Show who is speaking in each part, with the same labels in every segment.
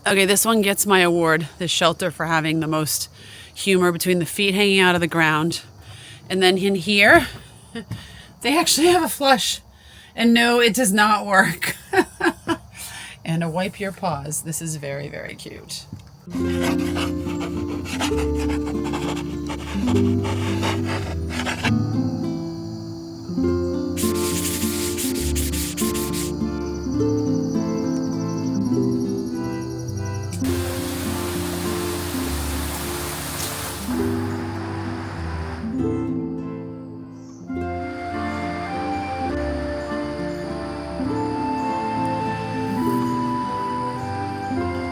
Speaker 1: Okay, this one gets my award, this shelter, for having the most humor between the feet hanging out of the ground. And then in here, they actually have a flush. And no, it does not work. And a wipe your paws. This is very, very cute.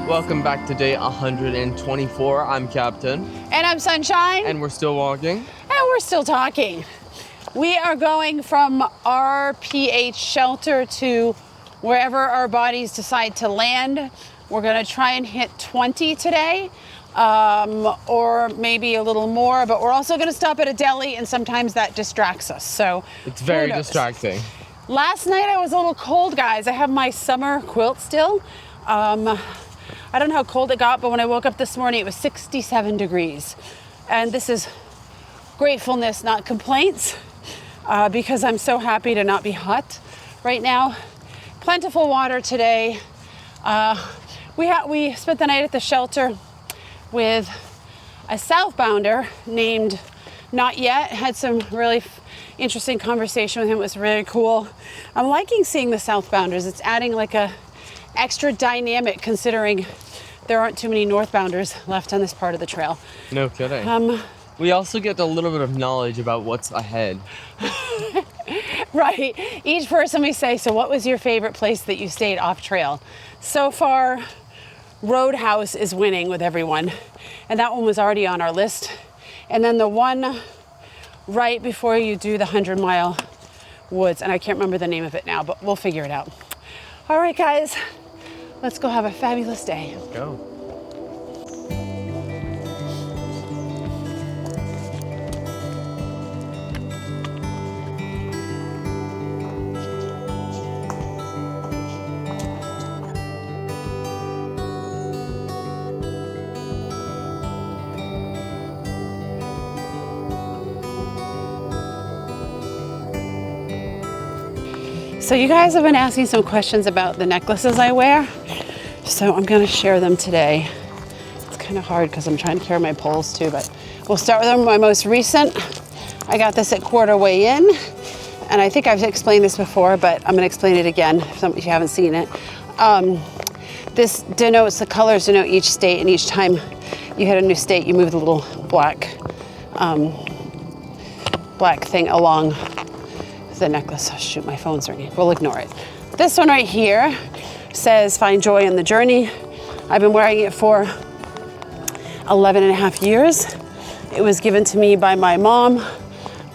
Speaker 2: Welcome back to day 124. I'm Captain.
Speaker 3: And I'm Sunshine.
Speaker 2: And we're still walking.
Speaker 3: And we're still talking. We are going from RPH Shelter to wherever our bodies decide to land. We're going to try and hit 20 today, or maybe a little more, but we're also going to stop at a deli, and sometimes that distracts us. So
Speaker 2: it's very distracting.
Speaker 3: Last night I was a little cold, guys. I have my summer quilt still. I don't know how cold it got, but when I woke up this morning, it was 67 degrees. And this is gratefulness, not complaints, because I'm so happy to not be hot right now. Plentiful water today. We spent the night at the shelter with a southbounder named Not Yet. Had some really interesting conversation with him. It was really cool. I'm liking seeing the southbounders. It's adding like a extra dynamic, considering there aren't too many northbounders left on this part of the trail.
Speaker 2: No kidding. We also get a little bit of knowledge about what's ahead.
Speaker 3: Right. Each person we say, so what was your favorite place that you stayed off trail? So far, Roadhouse is winning with everyone. And that one was already on our list. And then the one right before you do the 100-mile woods, and I can't remember the name of it now, but we'll figure it out. All right, guys, let's go have a fabulous day.
Speaker 2: Let's go.
Speaker 3: So you guys have been asking some questions about the necklaces I wear, so I'm going to share them today. It's kind of hard because I'm trying to carry my poles too, but we'll start with my most recent. I got this at Quarter Way In, and I think I've explained this before, but I'm going to explain it again if you haven't seen it. This denotes, the colors denote each state, and each time you hit a new state, you move the little black thing along the necklace. Oh, shoot, my phone's ringing. We'll ignore it. This one right here says find joy in the journey. I've been wearing it for 11 and a half years. It was given to me by my mom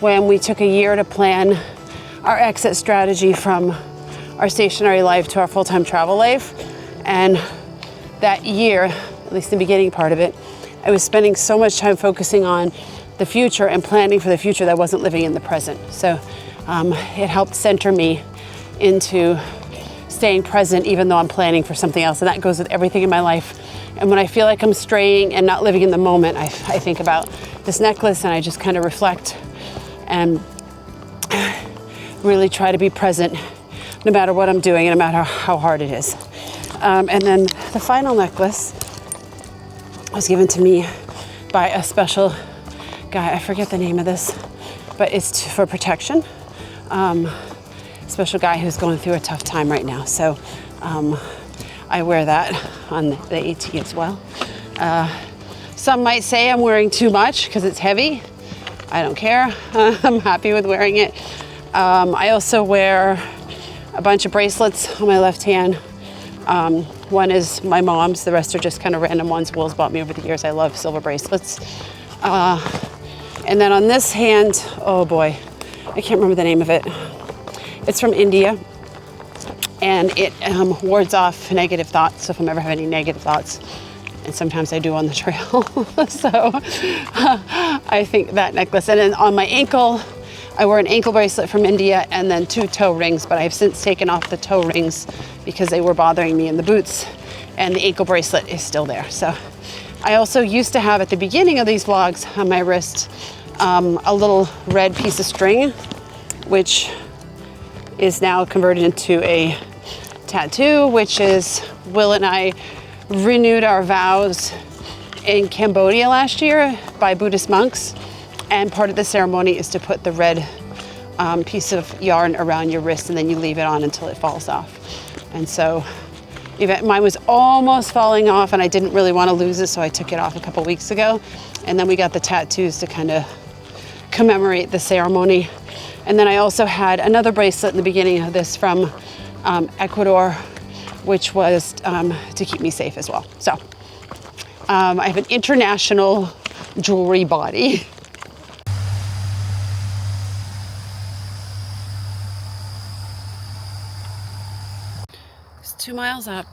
Speaker 3: when we took a year to plan our exit strategy from our stationary life to our full-time travel life. And that year, at least the beginning part of it, I was spending so much time focusing on the future and planning for the future that I wasn't living in the present. So it helped center me into staying present even though I'm planning for something else. And that goes with everything in my life. And when I feel like I'm straying and not living in the moment, I think about this necklace and I just kind of reflect and really try to be present no matter what I'm doing and no matter how hard it is. And then the final necklace was given to me by a special guy. I forget the name of this, but it's for protection. Special guy who's going through a tough time right now. So I wear that on the AT as well. Some might say I'm wearing too much because it's heavy. I don't care. I'm happy with wearing it. I also wear a bunch of bracelets on my left hand. One is my mom's. The rest are just kind of random ones Will's bought me over the years. I love silver bracelets. And then on this hand, oh boy, I can't remember the name of it. It's from India, and it wards off negative thoughts. So if I'm ever having any negative thoughts, and sometimes I do on the trail, so I think that necklace. And then on my ankle, I wear an ankle bracelet from India and then 2 toe rings, but I've since taken off the toe rings because they were bothering me in the boots. and the ankle bracelet is still there. So I also used to have at the beginning of these vlogs on my wrist a little red piece of string, which is now converted into a tattoo, which is Will and I renewed our vows in Cambodia last year by Buddhist monks, and part of the ceremony is to put the red piece of yarn around your wrist, and then you leave it on until it falls off. And so mine was almost falling off and I didn't really want to lose it, so I took it off a couple weeks ago, and then we got the tattoos to kind of commemorate the ceremony. And then I also had another bracelet in the beginning of this from Ecuador, which was to keep me safe as well. So I have an international jewelry body. It's 2 miles up.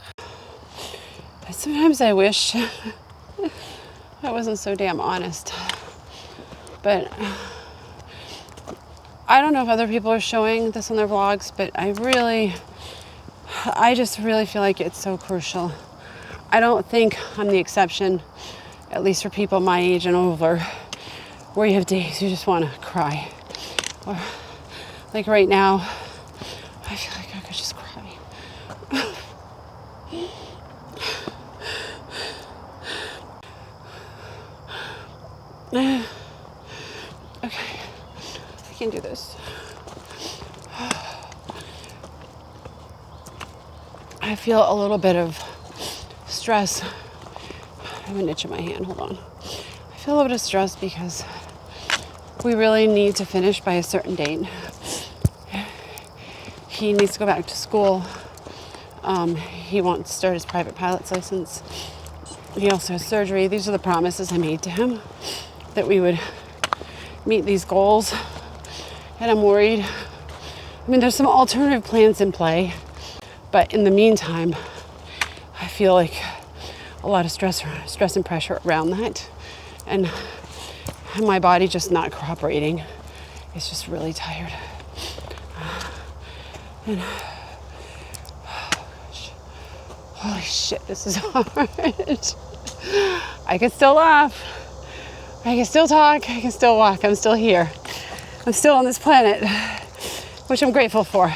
Speaker 3: But sometimes I wish I wasn't so damn honest. But I don't know if other people are showing this on their vlogs, but I just really feel like it's so crucial. I don't think I'm the exception, at least for people my age and over, where you have days you just want to cry. Or like right now, I feel like I could just cry. Okay, I can do this. I feel a little bit of stress. I have an itch in my hand, hold on. I feel a little bit of stress because we really need to finish by a certain date. He needs to go back to school. He wants to start his private pilot's license. He also has surgery. These are the promises I made to him, that we would meet these goals. And I'm worried. I mean, there's some alternative plans in play, but in the meantime, I feel like a lot of stress and pressure around that, and my body just not cooperating. It's just really tired. And oh gosh, holy shit, this is hard. I can still laugh. I can still talk. I can still walk. I'm still here. I'm still on this planet, which I'm grateful for.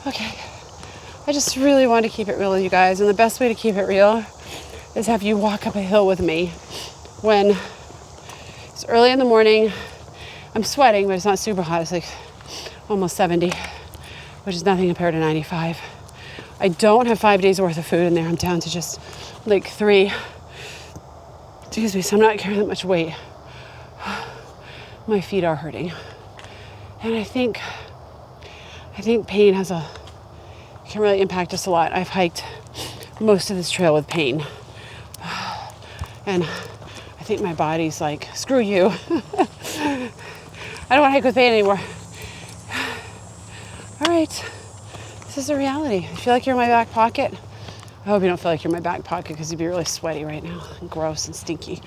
Speaker 3: Okay. I just really want to keep it real with you guys, and the best way to keep it real is have you walk up a hill with me when it's early in the morning. I'm sweating, but it's not super hot. It's like almost 70, which is nothing compared to 95. I don't have 5 days worth of food in there. I'm down to just like 3. Excuse me, so I'm not carrying that much weight. My feet are hurting. And I think pain can really impact us a lot. I've hiked most of this trail with pain. And I think my body's like, screw you. I don't want to hike with pain anymore. All right, this is the reality. I feel like you're in my back pocket. I hope you don't feel like you're in my back pocket, because you'd be really sweaty right now and gross and stinky. Do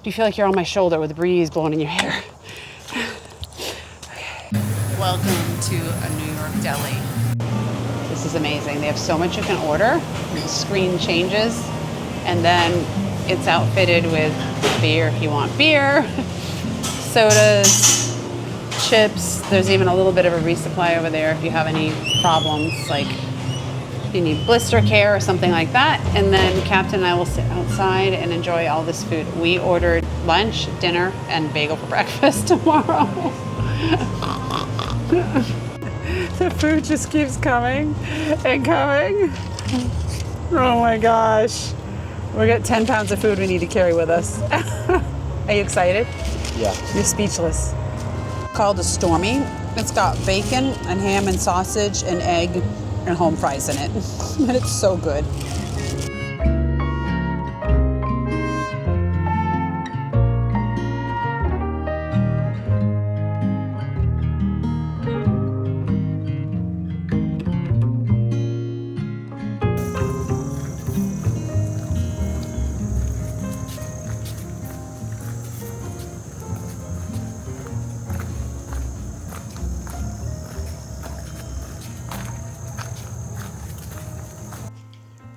Speaker 3: you feel like you're on my shoulder with the breeze blowing in your hair? Welcome to a New York deli. This is amazing. They have so much you can order. The screen changes, and then it's outfitted with beer if you want beer, sodas, chips. There's even a little bit of a resupply over there if you have any problems, like if you need blister care or something like that. And then Captain and I will sit outside and enjoy all this food. We ordered lunch, dinner, and bagel for breakfast tomorrow. The food just keeps coming and coming. Oh my gosh. We got 10 pounds of food we need to carry with us. Are you excited?
Speaker 2: Yeah.
Speaker 3: You're speechless. Called a Stormy. It's got bacon and ham and sausage and egg and home fries in it. And it's so good.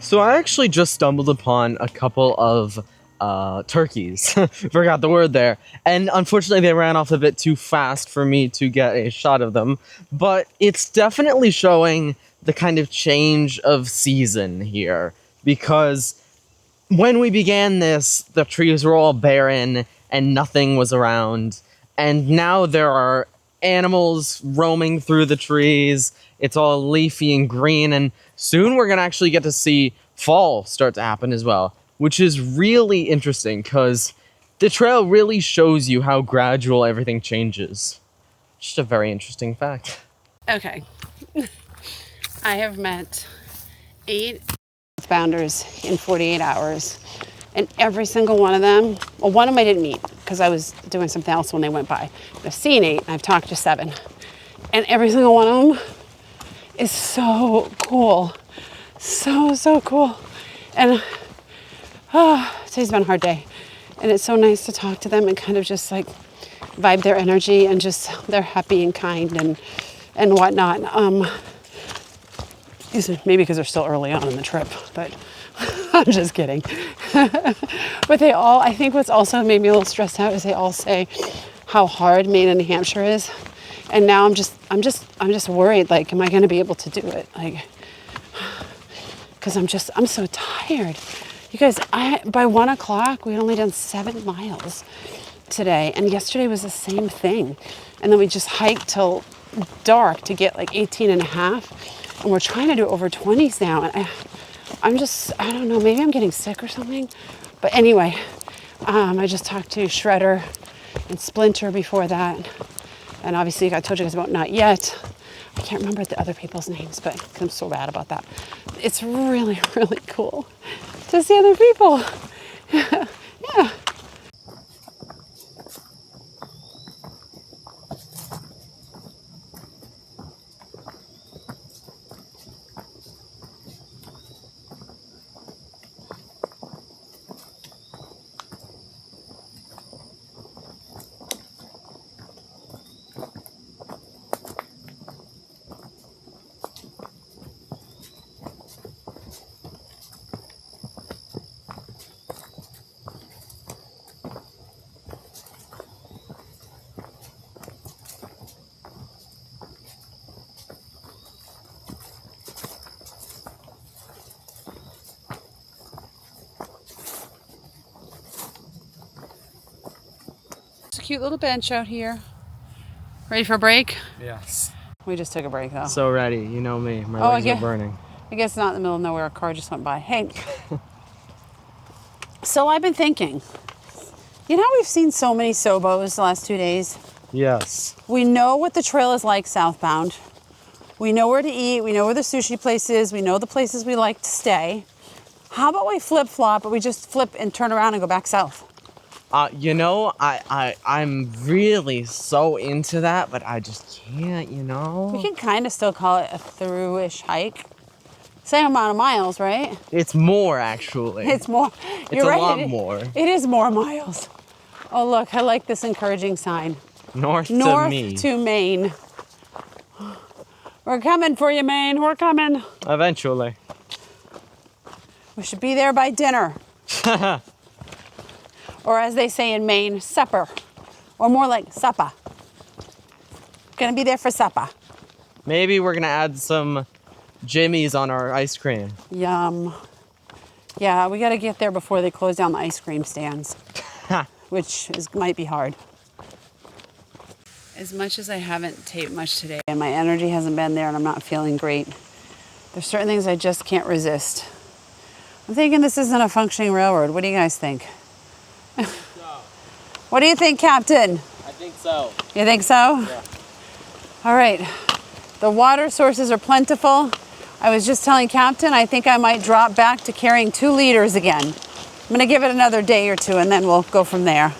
Speaker 2: So I actually just stumbled upon a couple of turkeys. Forgot the word there. And unfortunately they ran off a bit too fast for me to get a shot of them. But it's definitely showing the kind of change of season here. Because when we began this, the trees were all barren and nothing was around. And now there are animals roaming through the trees. It's all leafy and green, and soon we're gonna actually get to see fall start to happen as well, which is really interesting because the trail really shows you how gradual everything changes. Just a very interesting fact.
Speaker 3: Okay. I have met 8 southbounders in 48 hours. And every single one of them, well, one of them I didn't meet because I was doing something else when they went by. I've seen 8 and I've talked to 7. And every single one of them is so cool. So cool. And today's been a hard day. And it's so nice to talk to them and kind of just like vibe their energy and just they're happy and kind and whatnot. Maybe because they're still early on in the trip, but I'm just kidding. But they all, I think what's also made me a little stressed out is they all say how hard Maine and New Hampshire is. And now I'm just worried, like, am I going to be able to do it? Like, because I'm so tired. You guys, by 1 o'clock, we had only done 7 miles today. And yesterday was the same thing. And then we just hiked till dark to get like 18 and a half. And we're trying to do over 20s now. And I don't know, maybe I'm getting sick or something. But anyway, I just talked to Shredder and Splinter before that. And obviously I told you guys about Not Yet. I can't remember the other people's names, but I'm so bad about that. It's really, really cool to see other people. Yeah. It's a cute little bench out here. Ready for a break?
Speaker 2: Yes.
Speaker 3: We just took a break though.
Speaker 2: So ready, you know me. My legs are burning.
Speaker 3: I guess not in the middle of nowhere. A car just went by. Hey. So I've been thinking, you know how we've seen so many Sobos the last 2 days?
Speaker 2: Yes.
Speaker 3: We know what the trail is like southbound. We know where to eat. We know where the sushi place is. We know the places we like to stay. How about we flip-flop, but we just flip and turn around and go back south?
Speaker 2: You know, I'm really so into that, but I just can't, you know?
Speaker 3: We can kind of still call it a through-ish hike. Same amount of miles, right?
Speaker 2: It's more, actually.
Speaker 3: It's more.
Speaker 2: It's a lot more.
Speaker 3: It is more miles. Oh, look, I like this encouraging sign.
Speaker 2: North
Speaker 3: to Maine. We're coming for you, Maine. We're coming.
Speaker 2: Eventually.
Speaker 3: We should be there by dinner. Or as they say in Maine, supper. Or more like supper. Gonna be there for supper.
Speaker 2: Maybe we're gonna add some jimmies on our ice cream.
Speaker 3: Yum. Yeah, we gotta get there before they close down the ice cream stands. Which might be hard. As much as I haven't taped much today and my energy hasn't been there and I'm not feeling great, there's certain things I just can't resist. I'm thinking this isn't a functioning railroad. What do you guys think?
Speaker 2: So.
Speaker 3: What do you think, Captain?
Speaker 2: I think so.
Speaker 3: You think so?
Speaker 2: Yeah.
Speaker 3: All right. The water sources are plentiful. I was just telling Captain, I think I might drop back to carrying 2 liters again. I'm gonna give it another day or 2 and then we'll go from there.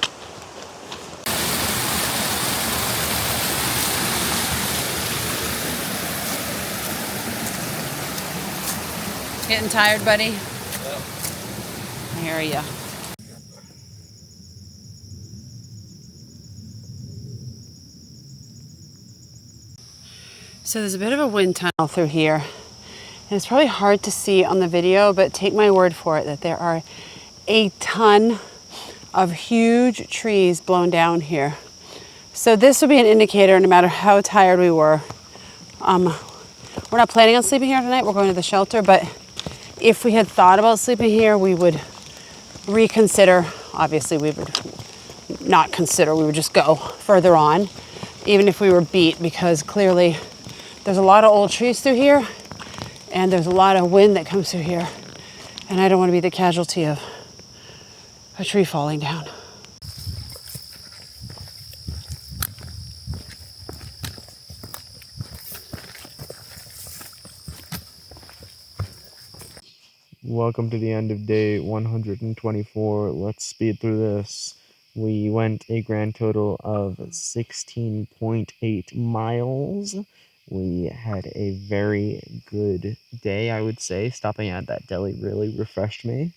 Speaker 3: Getting tired, buddy?
Speaker 2: Yeah.
Speaker 3: I hear ya. So there's a bit of a wind tunnel through here. And it's probably hard to see on the video, but take my word for it that there are a ton of huge trees blown down here. So this would be an indicator, no matter how tired we were. We're not planning on sleeping here tonight. We're going to the shelter, but if we had thought about sleeping here, we would reconsider. Obviously, we would not consider. We would just go further on, even if we were beat, because clearly there's a lot of old trees through here, and there's a lot of wind that comes through here, and I don't want to be the casualty of a tree falling down.
Speaker 2: Welcome to the end of day 124. Let's speed through this. We went a grand total of 16.8 miles. We had a very good day, I would say. Stopping at that deli really refreshed me.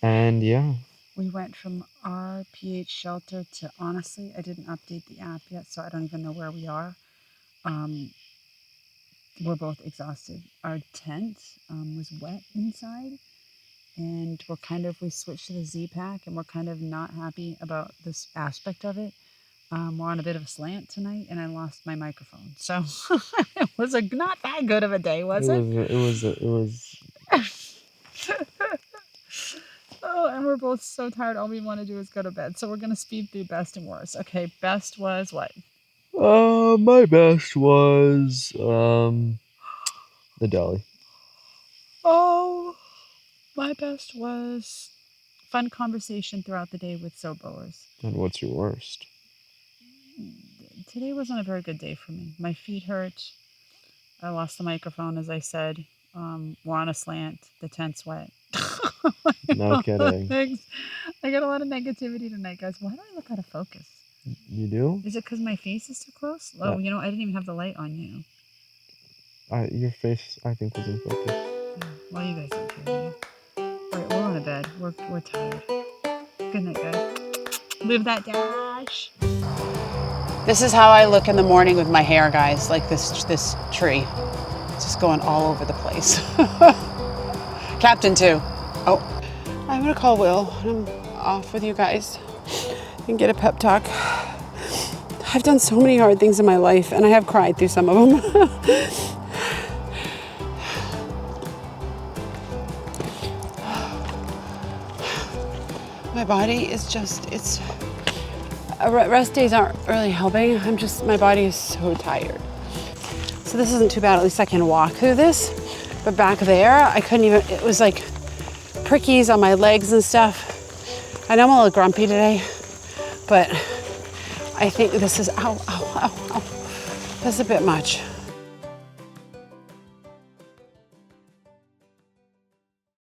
Speaker 2: And yeah.
Speaker 1: We went from RPH Shelter to, honestly, I didn't update the app yet, so I don't even know where we are. We're both exhausted. Our tent was wet inside, and we switched to the Z-Pack, and we're kind of not happy about this aspect of it. We're on a bit of a slant tonight, and I lost my microphone. So it was not that good of a day, was it?
Speaker 2: It was.
Speaker 1: Oh, and we're both so tired. All we want to do is go to bed. So we're going to speed through best and worst. Okay, best was what?
Speaker 2: My best was, the deli.
Speaker 1: Oh, my best was fun conversation throughout the day with Soboers.
Speaker 2: And what's your worst?
Speaker 1: Today wasn't a very good day for me. My feet hurt. I lost the microphone, as I said. We're on a slant. The tent's wet.
Speaker 2: No kidding.
Speaker 1: I got a lot of negativity tonight, guys. Why do I look out of focus?
Speaker 2: You do?
Speaker 1: Is it because my face is too close? Oh, I didn't even have the light on you.
Speaker 2: Your face, I think, was in focus.
Speaker 1: Well, you guys don't care. All right, we're on to bed. We're tired. Good night, guys. Live that dash.
Speaker 3: This is how I look in the morning with my hair, guys, like this tree. It's just going all over the place. Captain too. Oh, I'm gonna call Will, and I'm off with you guys and get a pep talk. I've done so many hard things in my life, and I have cried through some of them. My body is rest days aren't really helping. My body is so tired. So this isn't too bad. At least I can walk through this. But back there, I couldn't even, it was like prickies on my legs and stuff. I know I'm a little grumpy today, but I think this is, ow, ow, ow, ow. That's a bit much.